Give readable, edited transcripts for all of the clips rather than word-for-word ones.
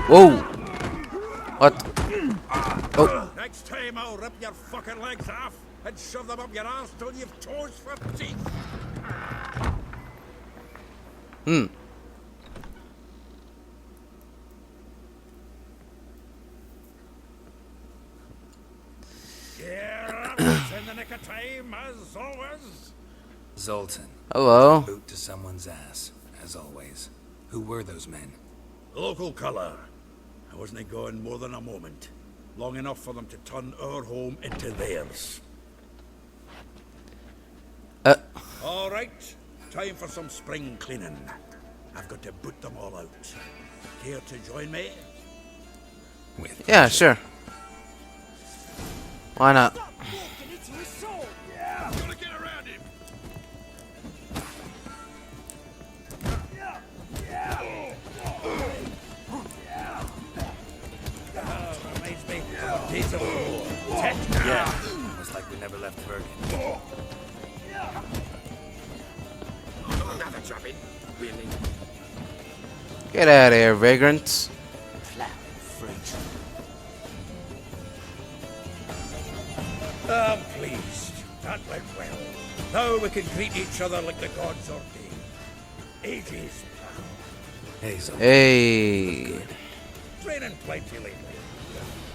Whoa! What? Oh. Next time I'll rip your fucking legs off and shove them up your ass till you've toes for teeth. Hmm. Yeah, it's in the nick of time, as always. Zoltan. Hello. Boot to someone's ass, as always. Who were those men? Local colour. I wasn't going more than a moment. Long enough for them to turn our home into theirs. All right, time for some spring cleaning. I've got to boot them all out. Care to join me? With Yeah, sure. Why not? Yeah, I'm gonna get around him. Reminds me of days of war. Yeah, almost like we never left Bergen. Another job in. Really? Get out of here, vagrants. I'm pleased. That went well. Now we can greet each other like the gods ordained. Ages, pal. Hey, Zoltan. Hey. Training plenty lately.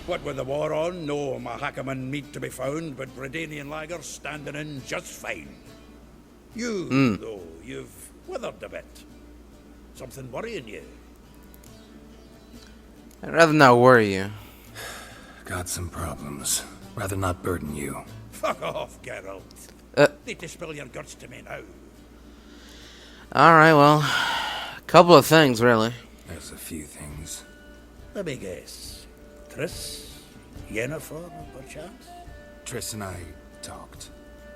What with the war on, no Mahakaman meat to be found, but Bredanian lagers standing in just fine. You, though, you've withered a bit. Something worrying you? I'd rather not worry you. Got some problems. Rather not burden you. Fuck off, Geralt. Need to spill your guts to me now. Alright, well. A couple of things, really. There's a few things. Let me guess. Triss? Yennefer, perchance? Triss and I talked.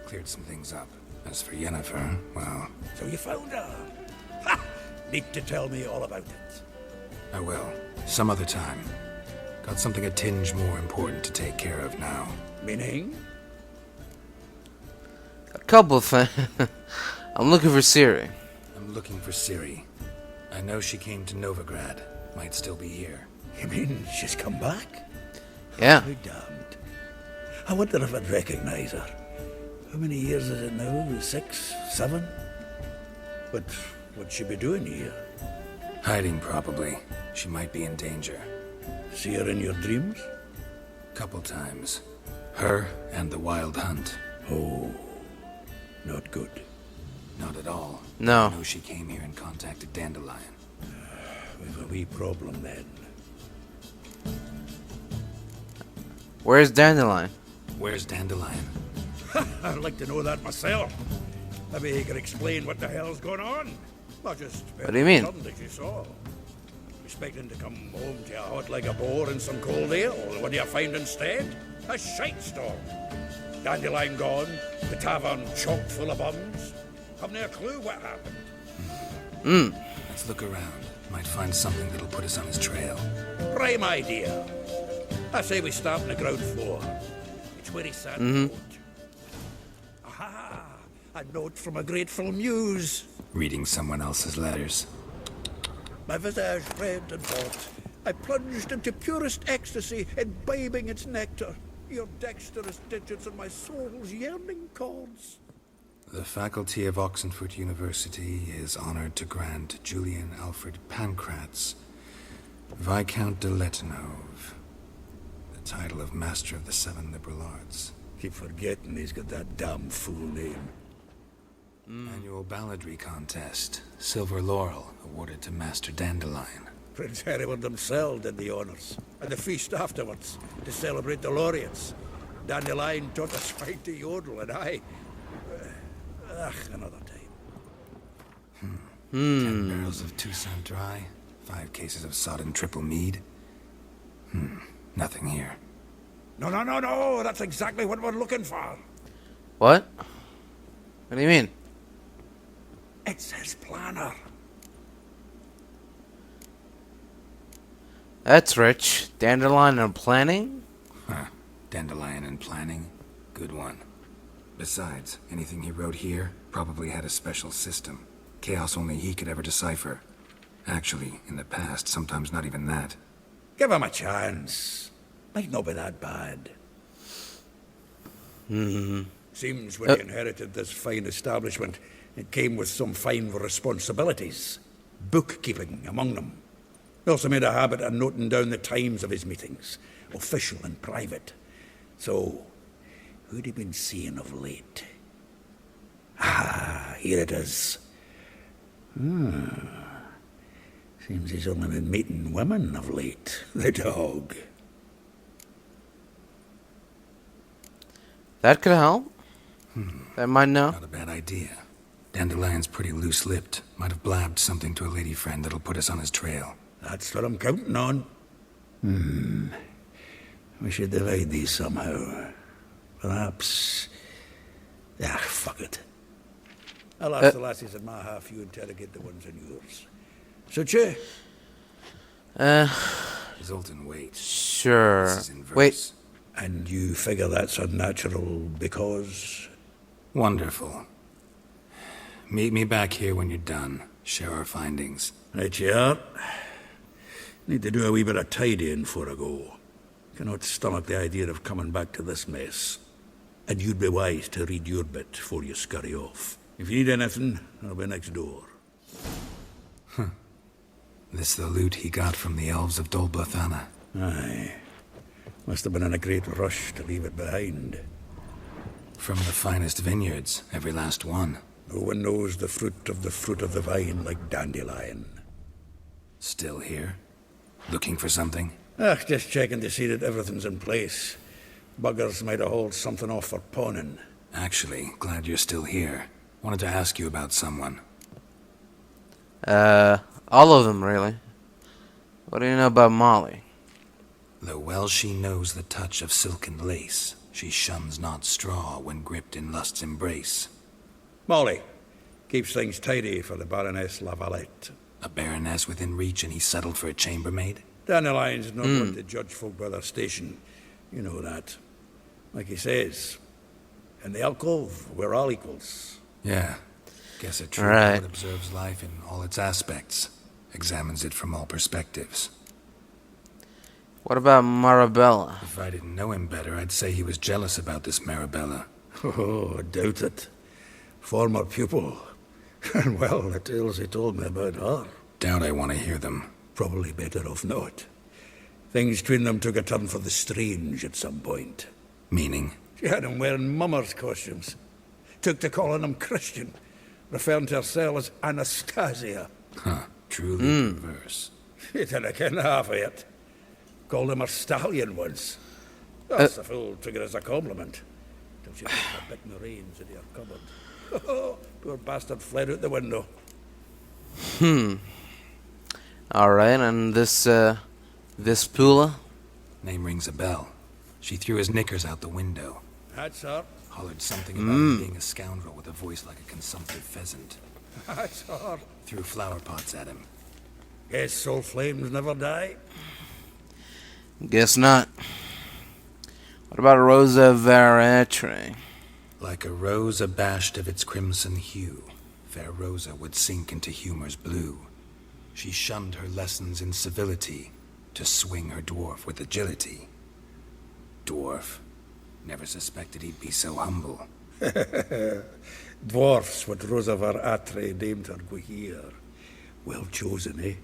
Cleared some things up. As for Yennefer, well... So you found her? Ha! Need to tell me all about it. I will. Some other time. Got something a tinge more important to take care of now. Meaning? A couple of things. I'm looking for Ciri. I'm looking for Ciri. I know she came to Novigrad. Might still be here. You mean she's come back? Yeah. Be damned. I wonder if I'd recognize her. How many years is it now? 6? 7? But what'd she be doing here? Hiding, probably. She might be in danger. See her in your dreams? Couple times. Her and the Wild Hunt. Oh, not good. Not at all. No. I know she came here and contacted Dandelion. We've a wee problem then. Where's Dandelion? Where's Dandelion? I'd like to know that myself. Maybe he could explain what the hell's going on. Not just What do you mean? sudden as you saw. Expecting to come home to a hot like a boar and some cold ale. What do you find instead? A shite storm. Dandelion gone, the tavern chock full of bums. Have no clue what happened. Let's look around. Might find something that'll put us on his trail. Prime idea. I say we start on the ground floor. It's where he sat and wrote. Aha! A note from a grateful muse. Reading someone else's letters. My visage red and hot. I plunged into purest ecstasy, imbibing its nectar. Your dexterous digits and my soul's yearning chords. The faculty of Oxenford University is honored to grant Julian Alfred Pancratz, Viscount de Letenove, the title of Master of the Seven Liberal Arts. Keep forgetting he's got that damn fool name. Annual balladry contest. Silver Laurel awarded to Master Dandelion. Prince Hereward himself did the honors, and the feast afterwards, to celebrate the laureates. Dandelion taught us right to yodel, and I... another time. 10 barrels of Toussaint Dry. 5 cases of sodden triple mead. Nothing here. No, that's exactly what we're looking for. What? What do you mean? It's his planner. That's rich. Dandelion and planning? Huh. Dandelion and planning. Good one. Besides, anything he wrote here probably had a special system. Chaos only he could ever decipher. Actually, in the past, sometimes not even that. Give him a chance. Might not be that bad. Seems when he inherited this fine establishment, it came with some fine responsibilities. Bookkeeping among them. He also made a habit of noting down the times of his meetings, official and private. So, who'd he been seeing of late? Ah, here it is. Seems he's only been meeting women of late. The dog. That could help. That might know. Not a bad idea. Dandelion's pretty loose-lipped. Might have blabbed something to a lady friend that'll put us on his trail. That's what I'm counting on. We should divide these somehow. Perhaps... Ah, fuck it. I'll ask the lassies in my half, you interrogate the ones in yours. Suit you? Zoltan, wait. Sure. This is in verse. Wait. And you figure that's unnatural because... Wonderful. Meet me back here when you're done. Share our findings. Right you are. Need to do a wee bit of tidying before I go. Cannot stomach the idea of coming back to this mess. And you'd be wise to read your bit before you scurry off. If you need anything, I'll be next door. This the loot he got from the elves of Dol Blathanna. Aye. Must have been in a great rush to leave it behind. From the finest vineyards, every last one. No one knows the fruit of the vine like Dandelion. Still here? Looking for something? Just checking to see that everything's in place. Buggers might have hauled something off for pawning. Actually, glad you're still here. Wanted to ask you about someone. All of them, really. What do you know about Molly? Though well she knows the touch of silken lace, she shuns not straw when gripped in lust's embrace. Molly keeps things tidy for the Baroness Lavalette. A baroness within reach and he settled for a chambermaid? Dandelion's not one to judge folk by their station. You know that. Like he says, in the alcove, we're all equals. Yeah. Guess a true Right. poet observes life in all its aspects, examines it from all perspectives. What about Marabella? If I didn't know him better, I'd say he was jealous about this Marabella. Oh, I doubt it. Former pupil. And well, the tales he told me about her. Doubt I want to hear them. Probably better off not. Things between them took a turn for the strange at some point. Meaning? She had him wearing mummers' costumes. Took to calling him Christian, referring to herself as Anastasia. Huh. Truly perverse. She didn't ken half of it. Called him a stallion once. That's the fool took it as a compliment. Till she put her bit in the reins into her cupboard. Poor bastard fled out the window. Alright, and this Pula? Name rings a bell. She threw his knickers out the window. That's her. Hollered something about him being a scoundrel with a voice like a consumptive pheasant. That's her. Threw flower pots at him. Guess soul flames never die. Guess not. What about Rosa Varetre? Like a rose abashed of its crimson hue, fair Rosa would sink into humor's blue. She shunned her lessons in civility to swing her dwarf with agility. Dwarf. Never suspected he'd be so humble. Dwarfs what Rosa Varetre named her go here. Well chosen, eh?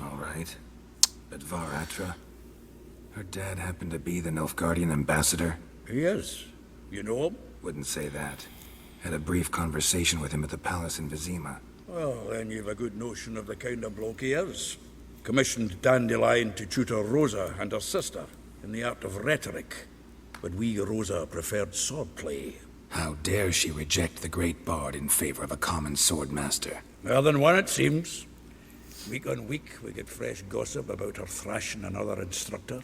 All right. But Varatra? Her dad happened to be the Nilfgaardian ambassador? He is. You know him? Wouldn't say that. Had a brief conversation with him at the palace in Vizima. Well, then you've a good notion of the kind of bloke he is. Commissioned Dandelion to tutor Rosa and her sister in the art of rhetoric. But we, Rosa, preferred swordplay. How dare she reject the great bard in favor of a common swordmaster? More than one, it seems. Week on week, we get fresh gossip about her thrashing another instructor.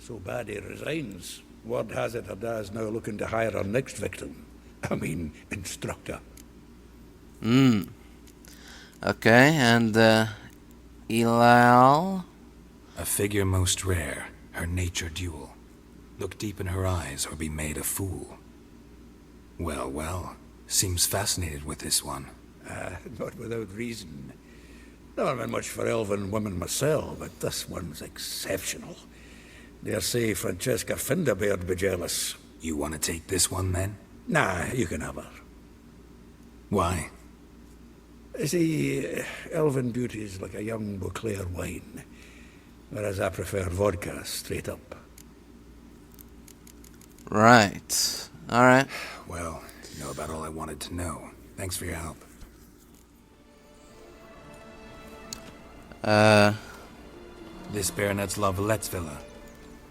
So bad he resigns. Word has it her dad's now looking to hire her next victim. I mean, instructor. Okay, and Elial? A figure most rare, her nature dual. Look deep in her eyes or be made a fool. Well, well, seems fascinated with this one. Not without reason. Never been much for elven women myself, but this one's exceptional. Dare say Francesca Finderbeard be jealous. You want to take this one, then? Nah, you can have her. Why? See, elven beauty's like a young Beauclair wine, whereas I prefer vodka straight up. Right. Alright. Well, you know about all I wanted to know. Thanks for your help. This Baronet's La Vallette's villa.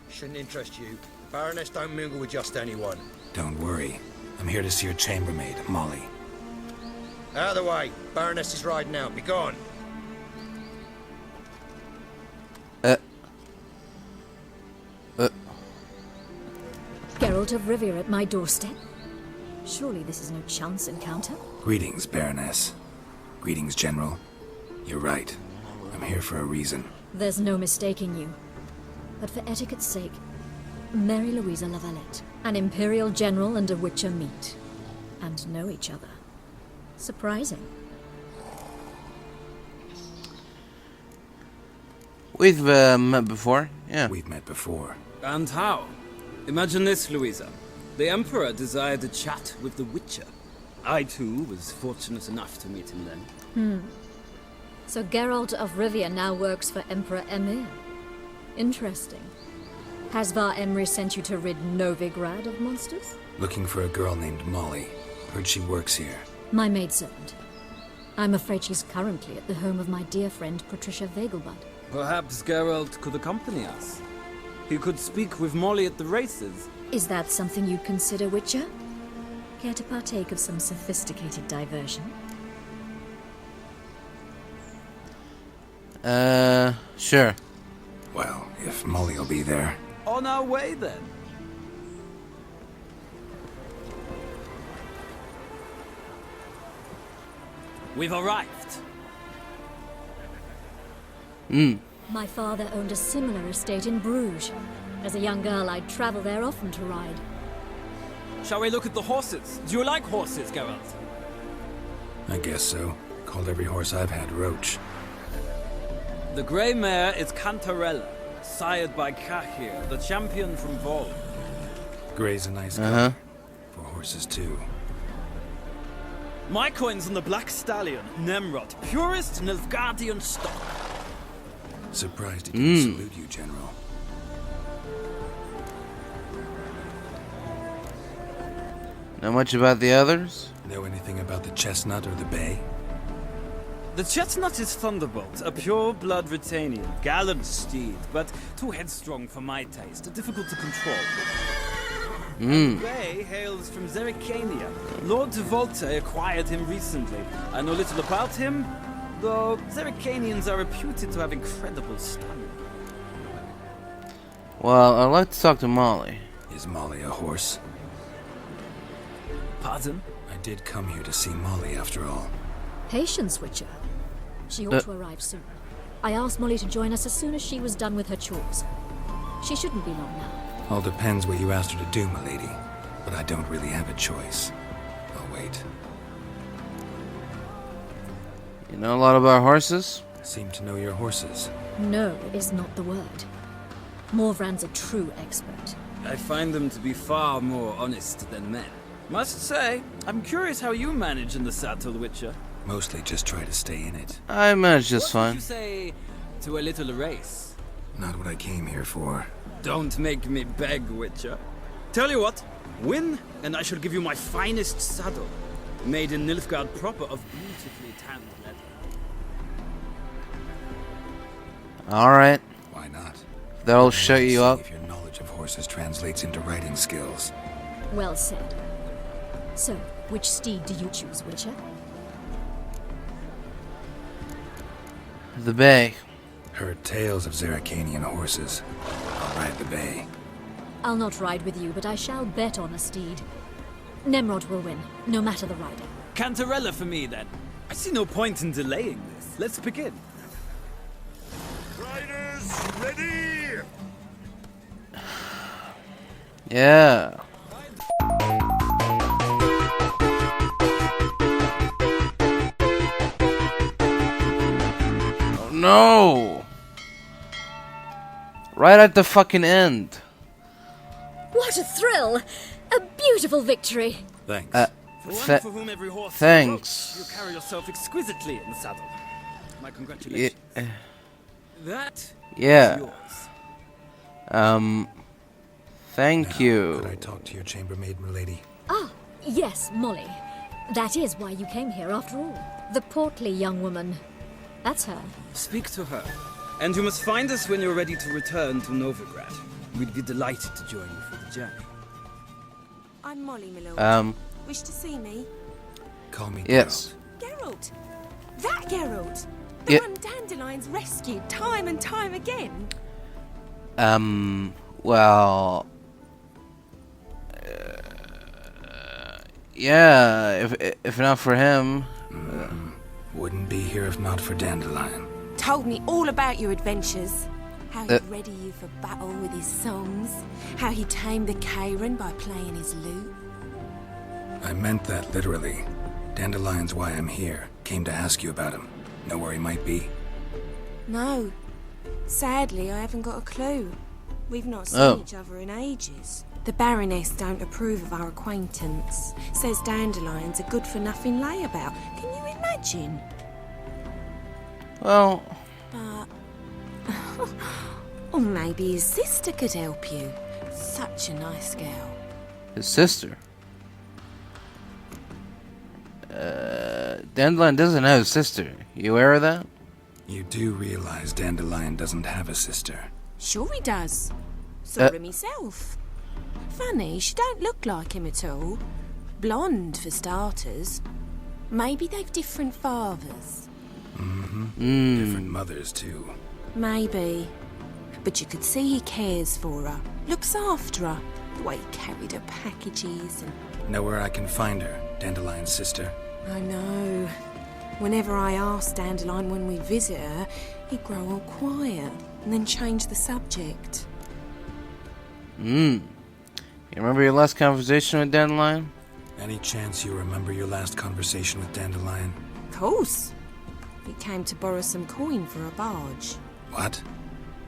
Shouldn't interest you. Baroness don't mingle with just anyone. Don't worry. I'm here to see your chambermaid, Molly. Out of the way. Baroness is riding out. Be gone. Geralt of Rivia at my doorstep? Surely this is no chance encounter? Greetings, Baroness. Greetings, General. You're right. I'm here for a reason. There's no mistaking you. But for etiquette's sake, Mary Louisa La Valette, an Imperial General and a Witcher meet. And know each other. Surprising. We've met before, yeah. We've met before. And how? Imagine this, Louisa. The Emperor desired a chat with the Witcher. I, too, was fortunate enough to meet him then. So Geralt of Rivia now works for Emperor Emir. Interesting. Has Var Emry sent you to rid Novigrad of monsters? Looking for a girl named Molly. Heard she works here. My maidservant. I'm afraid she's currently at the home of my dear friend Patricia Vegelbud. Perhaps Geralt could accompany us. He could speak with Molly at the races. Is that something you'd consider, Witcher? Care to partake of some sophisticated diversion? Sure. Well, if Molly will be there. On our way, then. We've arrived. My father owned a similar estate in Bruges. As a young girl, I'd travel there often to ride. Shall we look at the horses? Do you like horses, Geralt? I guess so. Called every horse I've had Roach. The grey mare is Cantarella, sired by Cahir, the champion from Vol. Gray's a nice color. For horses, too. My coin's on the Black Stallion, Nemrod, purest Nilfgaardian stock. Surprised he didn't salute you, General. Know much about the others? Know anything about the chestnut or the bay? The chestnut is Thunderbolt, a pure-blood Britannian, gallant steed, but too headstrong for my taste, difficult to control. The bay hails from Zerrikania. Lord de Volte acquired him recently. I know little about him, though Zerrikanians are reputed to have incredible stamina. Well, I'd like to talk to Molly. Is Molly a horse? Pardon? I did come here to see Molly, after all. Patience, Witcher. She ought to arrive soon. I asked Molly to join us as soon as she was done with her chores. She shouldn't be long now. All depends what you asked her to do, my lady. But I don't really have a choice. I'll wait. You know a lot about horses? Seem to know your horses. No is not the word. Morvran's a true expert. I find them to be far more honest than men. Must say, I'm curious how you manage in the saddle, Witcher. Mostly just try to stay in it. I manage just What would fine. you say to a little race? Not what I came here for. Don't make me beg, Witcher. Tell you what, win, and I shall give you my finest saddle, made in Nilfgaard proper of beautifully tanned leather. Alright. Why not? That'll shut you See up. if your knowledge of horses translates into riding skills. Well said. So, which steed do you choose, Witcher? The bay. Heard tales of Zerrikanian horses. I'll ride the bay. I'll not ride with you, but I shall bet on a steed. Nemrod will win, no matter the rider. Cantarella for me, then. I see no point in delaying this. Let's begin. Riders, ready! Yeah. no! Right at the fucking end. What a thrill! A beautiful victory! Thanks. For one for whom every horse Thanks. you carry yourself exquisitely in the saddle. My congratulations. That Yeah. is yours. Thank Now, you. Could I talk to your chambermaid, milady? Ah, yes, Molly. That is why you came here after all. The portly young woman. That's her. Speak to her. And you must find us when you're ready to return to Novigrad. We'd be delighted to join you for the journey. I'm Molly, my lord. Wish to see me? Call me Yes. Geralt! That Geralt! The Yeah. one Dandelion's rescued time and time again! Well... yeah, if not for him... Geralt. Wouldn't be here if not for Dandelion. Told me all about your adventures. How he'd ready you for battle with his songs. How he tamed the Karen by playing his lute. I meant that literally. Dandelion's why I'm here. Came to ask you about him. Know where he might be? No. Sadly, I haven't got a clue. We've not seen Oh. each other in ages. The Baroness don't approve of our acquaintance. Says Dandelion's a good-for-nothing layabout. Can you imagine? Well... But... or maybe his sister could help you. Such a nice girl. his sister. Dandelion doesn't have a sister. You aware of that? You do realize Dandelion doesn't have a sister. Sure he does. Saw him himself. Funny, she don't look like him at all. Blonde, for starters. Maybe they've different fathers. Different mothers, too. Maybe. But you could see he cares for her. Looks after her. The way he carried her packages and... Know where I can find her, Dandelion's sister? I know. Whenever I ask Dandelion when we visit her, he'd grow all quiet and then change the subject. You remember your last conversation with Dandelion? Any chance you remember your last conversation with Dandelion? Of course. He came to borrow some coin for a barge. What?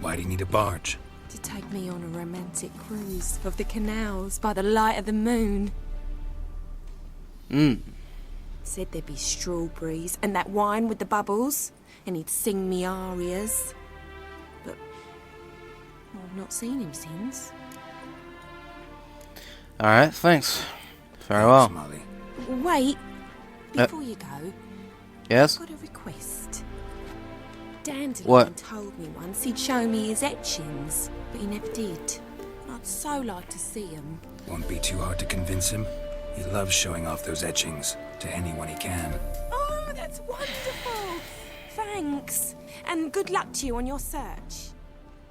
Why do you need a barge? To take me on a romantic cruise of the canals by the light of the moon. Said there'd be strawberries and that wine with the bubbles, and he'd sing me arias. But I've not seen him since. Alright, thanks. Farewell. Thanks, Molly. Wait, before you go, Yes? I've got a request. Dandelion What? told me once he'd show me his etchings, but he never did. I'd so like to see them. Won't be too hard to convince him. He loves showing off those etchings to anyone he can. Oh, that's wonderful! Thanks, and good luck to you on your search.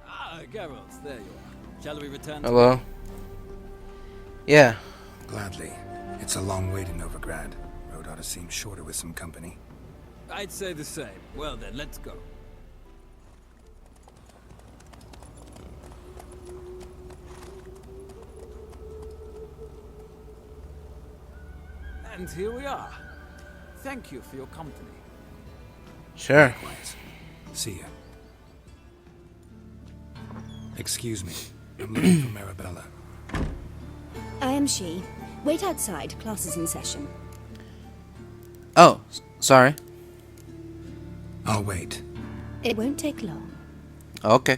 Ah, Geralt, there you are. Shall we return to... Hello? Yeah. Gladly. It's a long way to Novigrad. Road ought to seem shorter with some company. I'd say the same. Well then, let's go. And here we are. Thank you for your company. Sure. Likewise. See ya. Excuse me. I'm looking for Marabella. I am she. Wait outside. Class is in session. Oh, sorry. I'll wait. It won't take long. Okay.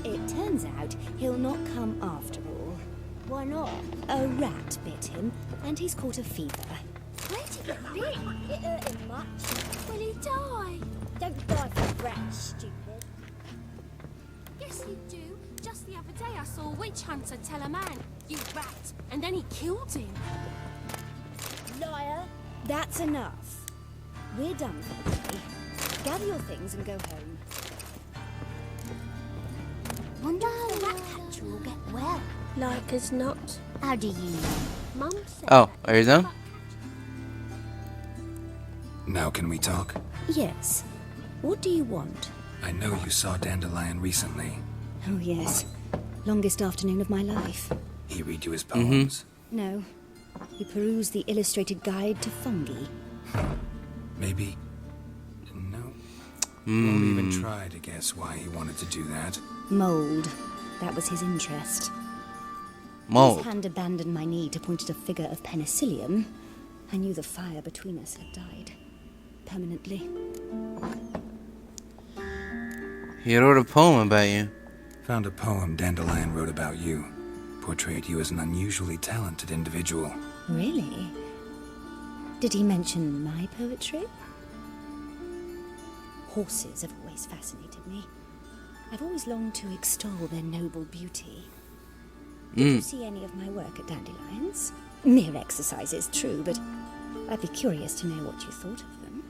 It turns out he'll not come after all. Why not? A rat bit him, and he's caught a fever. Where did it bit? It hurt him much. Will he die? Don't die for rats, stupid. Yes, you do. Just the other day I saw a witch hunter tell a man, "You rat," and then he killed him. Liar. That's enough. We're done for the day. Gather your things and go home. Wonder if the rat catcher will get well. Like as not. How do you know? Mum said. Oh, are you done? Now can we talk? Yes. What do you want? I know you saw Dandelion recently. Oh, yes. Longest afternoon of my life. He read you his poems? No. We perused the illustrated guide to fungi. Maybe... No. Won't even try to guess why he wanted to do that. Mould. That was his interest. Mold. His hand abandoned my knee to point at a figure of penicillium. I knew the fire between us had died. Permanently. He wrote a poem about you. Found a poem Dandelion wrote about you. Portrayed you as an unusually talented individual. Really? Did he mention my poetry? Horses have always fascinated me. I've always longed to extol their noble beauty. Did you see any of my work at Dandelion's? Mere exercises, true, but I'd be curious to know what you thought of them.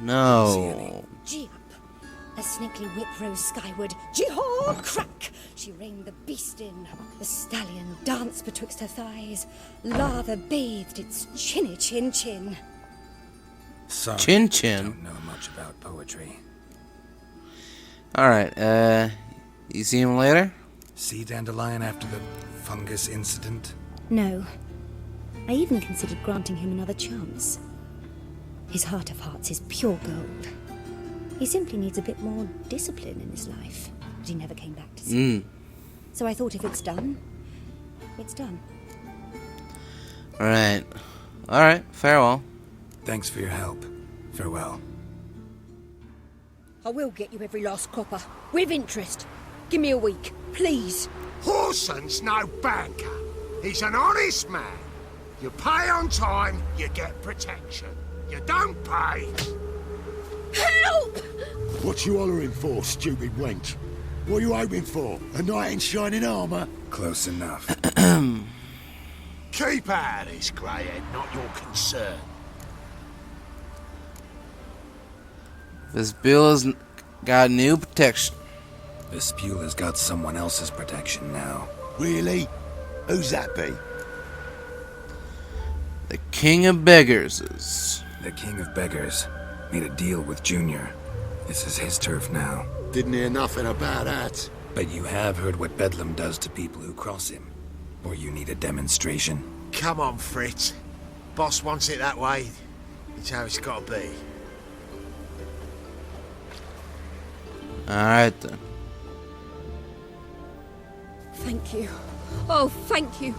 No. Gee up! A snaky whip rose skyward. Jee-haw! Crack! She reined the beast in. The stallion danced betwixt her thighs. Lather bathed its chinny chin. Sorry, Chin I chin. don't know much about poetry. Alright, you see him later? See Dandelion after the fungus incident? No. I even considered granting him another chance. His heart of hearts is pure gold. He simply needs a bit more discipline in his life, but he never came back to see. So I thought if it's done, it's done. Alright, farewell. Thanks for your help. Farewell. I will get you every last copper, with interest. Give me a week, please. Horson's no banker. He's an honest man. You pay on time, you get protection. You don't pay. Help! What you hollering for, stupid wench? What are you hoping for? A knight in shining armour? Close enough. Keep out of this, greyhead, not your concern. This bill has got new protection. Vespula's got someone else's protection now. Really? Who's that be? The King of Beggars is... The King of Beggars made a deal with Junior. This is his turf now. Didn't hear nothing about that. But you have heard what Bedlam does to people who cross him. Or you need a demonstration. Come on, Fritz. Boss wants it that way. It's how it's got to be. Alright then. Thank you. Oh, thank you.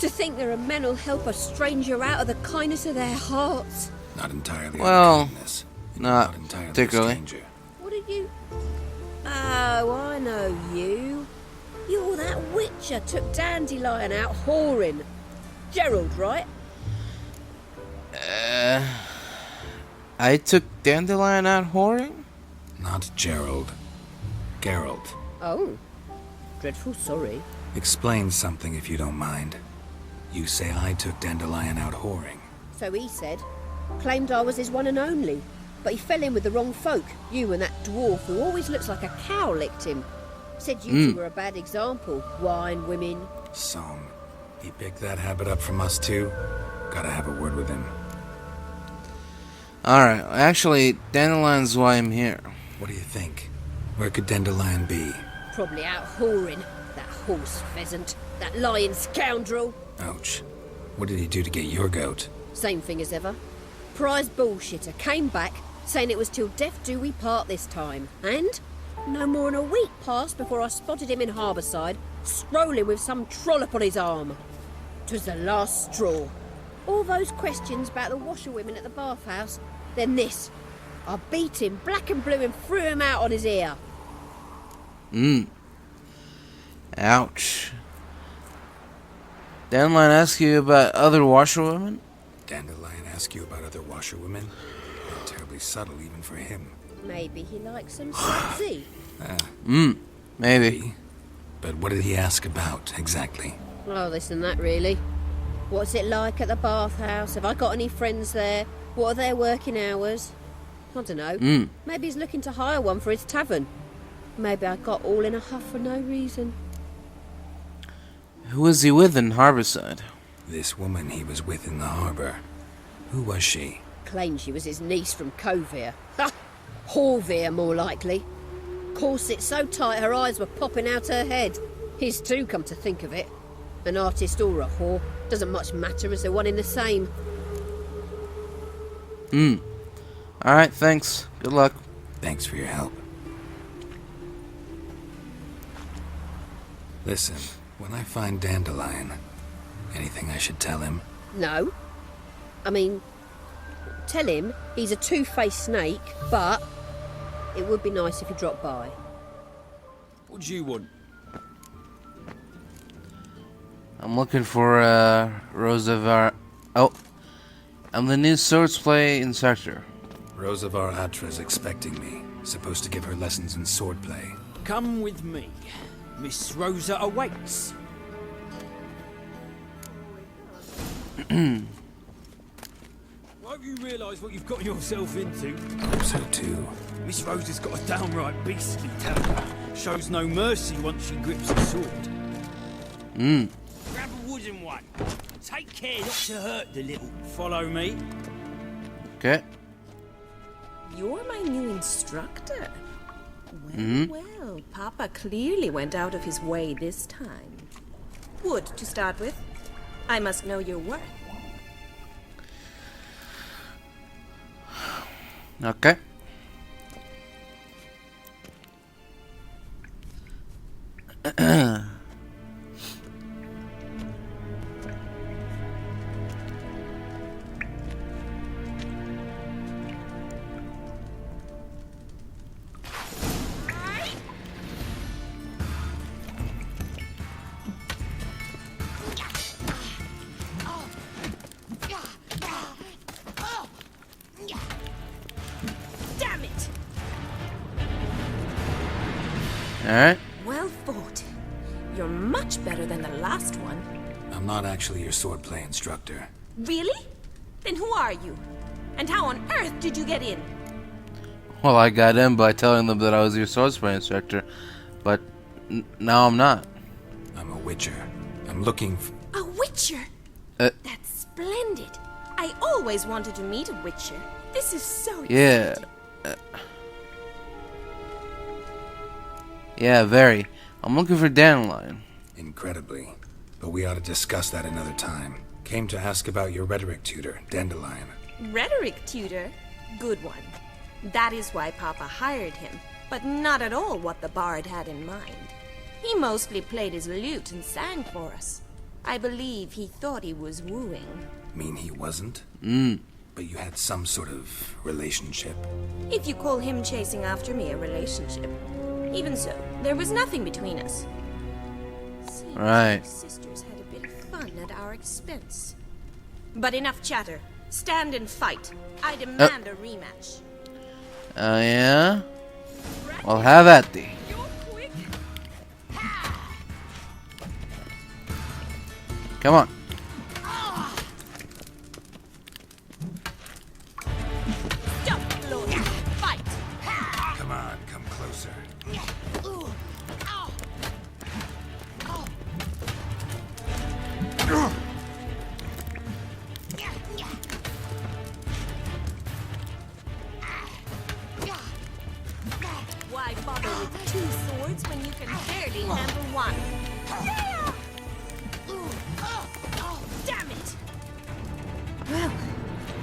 To think there are men who'll help a stranger out of the kindness of their hearts. Not entirely Well, kindness. not entirely particularly. a stranger. What are you... Oh, I know you. You're that witcher took Dandelion out whoring. Geralt, right? I took Dandelion out whoring? Not Gerald. Geralt. Oh. Dreadful sorry. Explain something if you don't mind. You say I took Dandelion out whoring. So he said. Claimed I was his one and only. But he fell in with the wrong folk. You and that dwarf who always looks like a cow licked him. Said you two were a bad example. Wine, women. Song. He picked that habit up from us too? Gotta have a word with him. Alright, actually, Dandelion's why I'm here. What do you think? Where could Dandelion be? Probably out whoring. That horse pheasant. That lying scoundrel. Ouch. What did he do to get your goat? Same thing as ever. Prize bullshitter came back, saying it was till death do we part this time. And no more than a week passed before I spotted him in Harbourside, strolling with some trollop on his arm. 'Twas the last straw. All those questions about the washerwomen at the bathhouse, then this. I beat him black and blue and threw him out on his ear. Ouch. Dandelion asked you about other washerwomen? Dandelion ask you about other washerwomen? Not terribly subtle even for him. Maybe he likes some sexy. Maybe. But what did he ask about, exactly? Oh, this and that, really. What's it like at the bathhouse? Have I got any friends there? What are their working hours? I don't know. Maybe he's looking to hire one for his tavern. Maybe I got all in a huff for no reason. Who was he with in Harbourside? This woman he was with in the harbour. Who was she? Claimed she was his niece from Kovir. Ha! Horvir, more likely. Corset so tight her eyes were popping out her head. His too, come to think of it. An artist or a whore. Doesn't much matter as they're one in the same. Alright, thanks. Good luck. Thanks for your help. Listen, when I find Dandelion, anything I should tell him? No. I mean, tell him he's a two-faced snake, but it would be nice if he dropped by. What do you want? I'm looking for Rosavar. Oh, I'm the new swordsplay instructor. Rosavar Atra's expecting me. Supposed to give her lessons in swordplay. Come with me. Miss Rosa awaits. Won't you realise what you've got yourself into? I hope so too. Miss Rosa's got a downright beastly temper. Shows no mercy once she grips a sword. Grab a wooden one. Take care not to hurt the little. Follow me. Okay. You're my new instructor. Well, well, Papa clearly went out of his way this time. Wood, to start with. I must know your worth. Okay. Damn it! Alright. Well fought. You're much better than the last one. I'm not actually your swordplay instructor. Really? Then who are you? And how on earth did you get in? Well, I got in by telling them that I was your swordsplay instructor, but now I'm not. I'm a witcher. I'm looking for... A witcher? That's splendid. I always wanted to meet a witcher. This is so Yeah. exciting. Yeah, very. I'm looking for Dandelion. Incredibly. But we ought to discuss that another time. Came to ask about your rhetoric tutor, Dandelion. Rhetoric tutor? Good one. That is why Papa hired him, but not at all what the bard had in mind. He mostly played his lute and sang for us. I believe he thought he was wooing. Mean he wasn't? Mm. But you had some sort of relationship. If you call him chasing after me a relationship. Even so, there was nothing between us. Seems Right. my sisters had a bit of fun at our expense. But enough chatter. Stand and fight. I demand a rematch. Yeah? Well, have at thee. Come on. Stop, Lord. Fight. Come on, come closer. Why bother with two swords when you can barely handle one? Damn it! Well,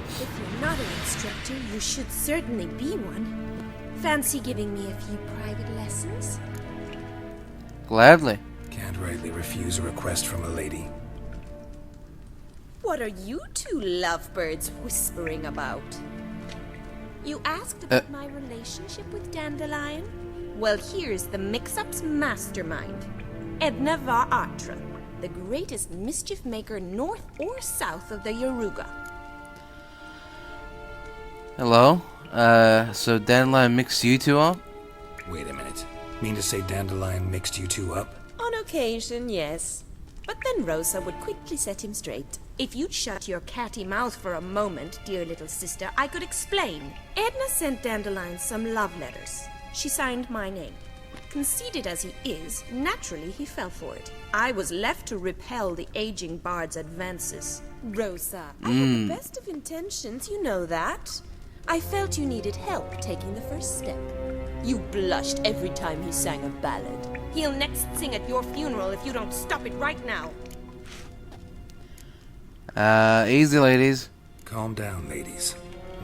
if you're not an instructor, you should certainly be one. Fancy giving me a few private lessons? Gladly. Can't rightly refuse a request from a lady. What are you two lovebirds whispering about? You asked about my relationship with Dandelion? Well, here's the mix-up's mastermind. Edna var Atra, the greatest mischief maker north or south of the Yaruga. Hello? So Dandelion mixed you two up? Wait a minute. Mean to say Dandelion mixed you two up? On occasion, yes. But then Rosa would quickly set him straight. If you'd shut your catty mouth for a moment, dear little sister, I could explain. Edna sent Dandelion some love letters. She signed my name. Conceited as he is, naturally he fell for it. I was left to repel the aging bard's advances. Rosa, I had the best of intentions, you know that. I felt you needed help taking the first step. You blushed every time he sang a ballad. He'll next sing at your funeral if you don't stop it right now. Easy, ladies. Calm down, ladies.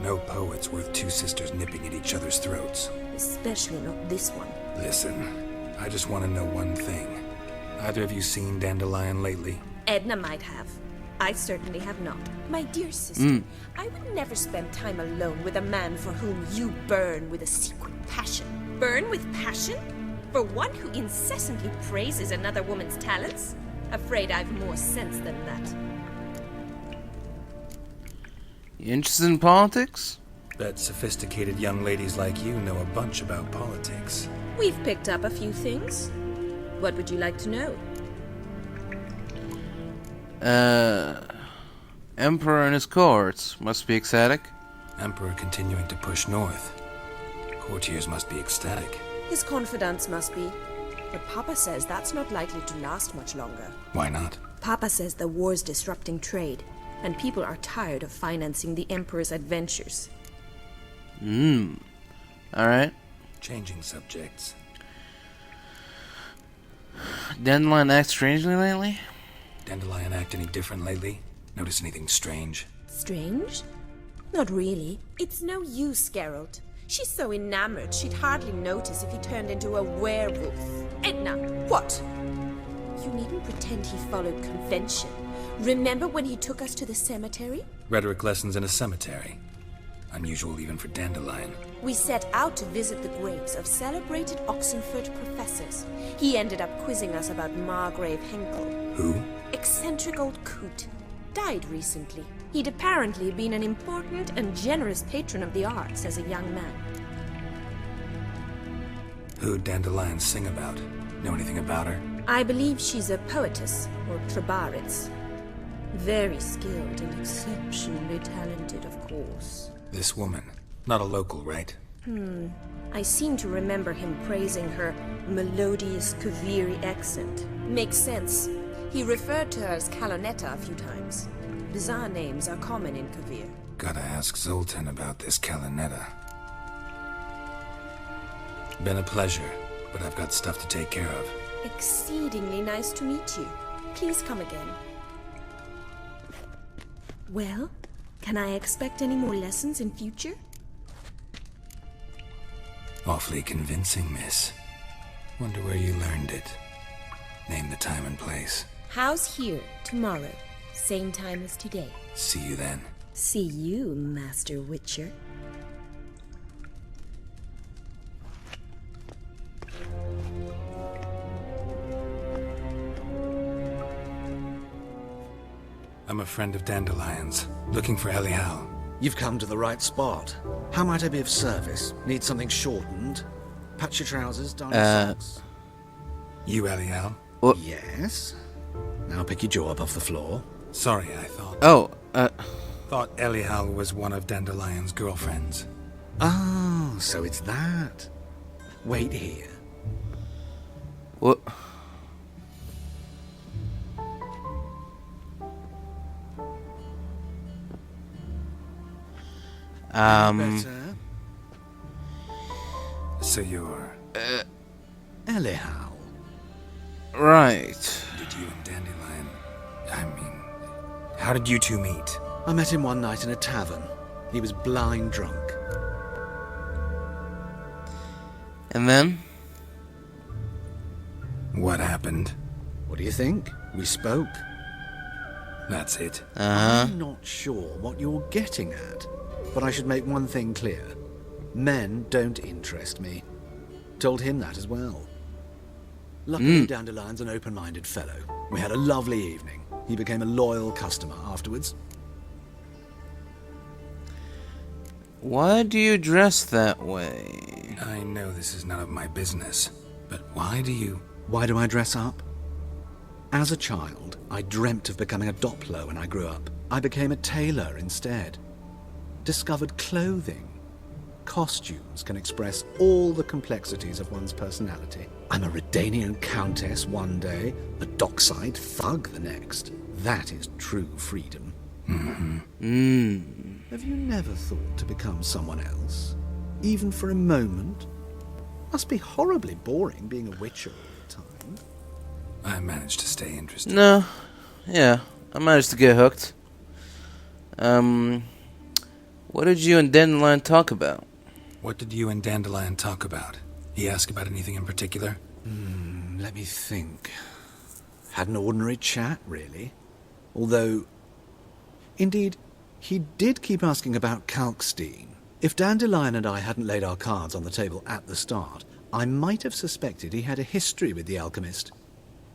No poet's worth two sisters nipping at each other's throats. Especially not this one. Listen, I just want to know one thing. Either of you seen Dandelion lately? Edna might have. I certainly have not. My dear sister, I would never spend time alone with a man for whom you burn with a secret passion. Burn with passion? For one who incessantly praises another woman's talents? Afraid I've more sense than that. You interested in politics? Bet sophisticated young ladies like you know a bunch about politics. We've picked up a few things. What would you like to know? Emperor and his cohorts must be ecstatic. Emperor continuing to push north. Courtiers must be ecstatic. His confidants must be. But Papa says that's not likely to last much longer. Why not? Papa says the war's disrupting trade, and people are tired of financing the Emperor's adventures. Alright. Changing subjects. Dandelion acts strangely lately? Dandelion act any different lately? Notice anything strange? Strange? Not really. It's no use, Geralt. She's so enamored she'd hardly notice if he turned into a werewolf. Edna, what? You needn't pretend he followed convention. Remember when he took us to the cemetery? Rhetoric lessons in a cemetery. Unusual even for Dandelion. We set out to visit the graves of celebrated Oxenford professors. He ended up quizzing us about Margrave Henkel. Who? Eccentric old coot. Died recently. He'd apparently been an important and generous patron of the arts as a young man. Who'd Dandelion sing about? Know anything about her? I believe she's a poetess, or trabaritz. Very skilled and exceptionally talented, of course. This woman. Not a local, right? I seem to remember him praising her melodious Kaviri accent. Makes sense. He referred to her as Kalonetta a few times. Bizarre names are common in Kavir. Gotta ask Zoltan about this Kalonetta. Been a pleasure, but I've got stuff to take care of. Exceedingly nice to meet you. Please come again. Well, can I expect any more lessons in future? Awfully convincing, miss. Wonder where you learned it. Name the time and place. House here, tomorrow. Same time as today. See you then. See you, Master Witcher. I'm a friend of Dandelion's. Looking for Elial. You've come to the right spot. How might I be of service? Need something shortened? Patch your trousers, darn your socks. You Elial? Yes? Now pick your jaw up off the floor. Sorry, I thought... Thought Elial was one of Dandelion's girlfriends. Oh, so it's that. Wait here. What? Better? So you're... Elial. Right. Did you and Dandelion... I mean... How did you two meet? I met him one night in a tavern. He was blind drunk. And then? What happened? What do you think? We spoke. That's it. I'm not sure what you're getting at, but I should make one thing clear. Men don't interest me. Told him that as well. Luckily, Dandelion's an open-minded fellow. We had a lovely evening. He became a loyal customer afterwards. Why do you dress that way? I know this is none of my business, but why do you... Why do I dress up? As a child, I dreamt of becoming a Doppler when I grew up. I became a tailor instead. Discovered clothing. Costumes can express all the complexities of one's personality. I'm a Redanian countess one day, a dockside thug the next. That is true freedom. Have you never thought to become someone else? Even for a moment? Must be horribly boring being a witcher all the time. I managed to stay interested. No. Yeah, I managed to get hooked. What did you and Dandelion talk about? What did you and Dandelion talk about? He asked about anything in particular? Let me think. Had an ordinary chat, really. Although, indeed, he did keep asking about Kalkstein. If Dandelion and I hadn't laid our cards on the table at the start, I might have suspected he had a history with the alchemist.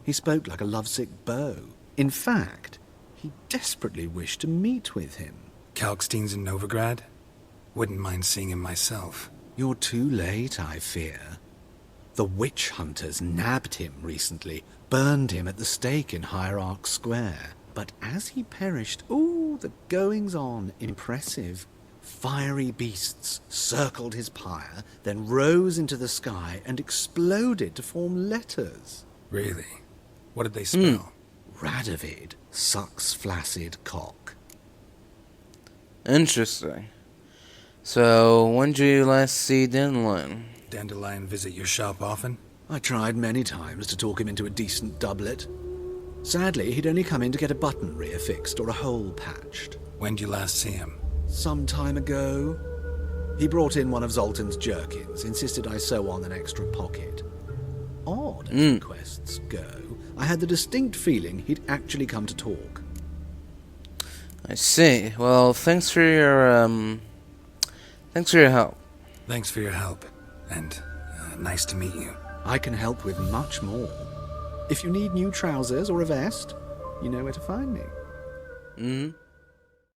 He spoke like a lovesick beau. In fact, he desperately wished to meet with him. Kalkstein's in Novigrad? Wouldn't mind seeing him myself. You're too late, I fear. The witch hunters nabbed him recently, burned him at the stake in Hierarch Square. But as he perished, the goings-on, impressive. Fiery beasts circled his pyre, then rose into the sky and exploded to form letters. Really? What did they spell? Radovid sucks flaccid cock. Interesting. So, when did you last see Dandelion? Dandelion visit your shop often? I tried many times to talk him into a decent doublet. Sadly, he'd only come in to get a button reaffixed or a hole patched. When did you last see him? Some time ago. He brought in one of Zoltan's jerkins, insisted I sew on an extra pocket. Odd as requests go, I had the distinct feeling he'd actually come to talk. I see. Well, thanks for your help. Thanks for your help, and nice to meet you. I can help with much more. If you need new trousers or a vest, you know where to find me.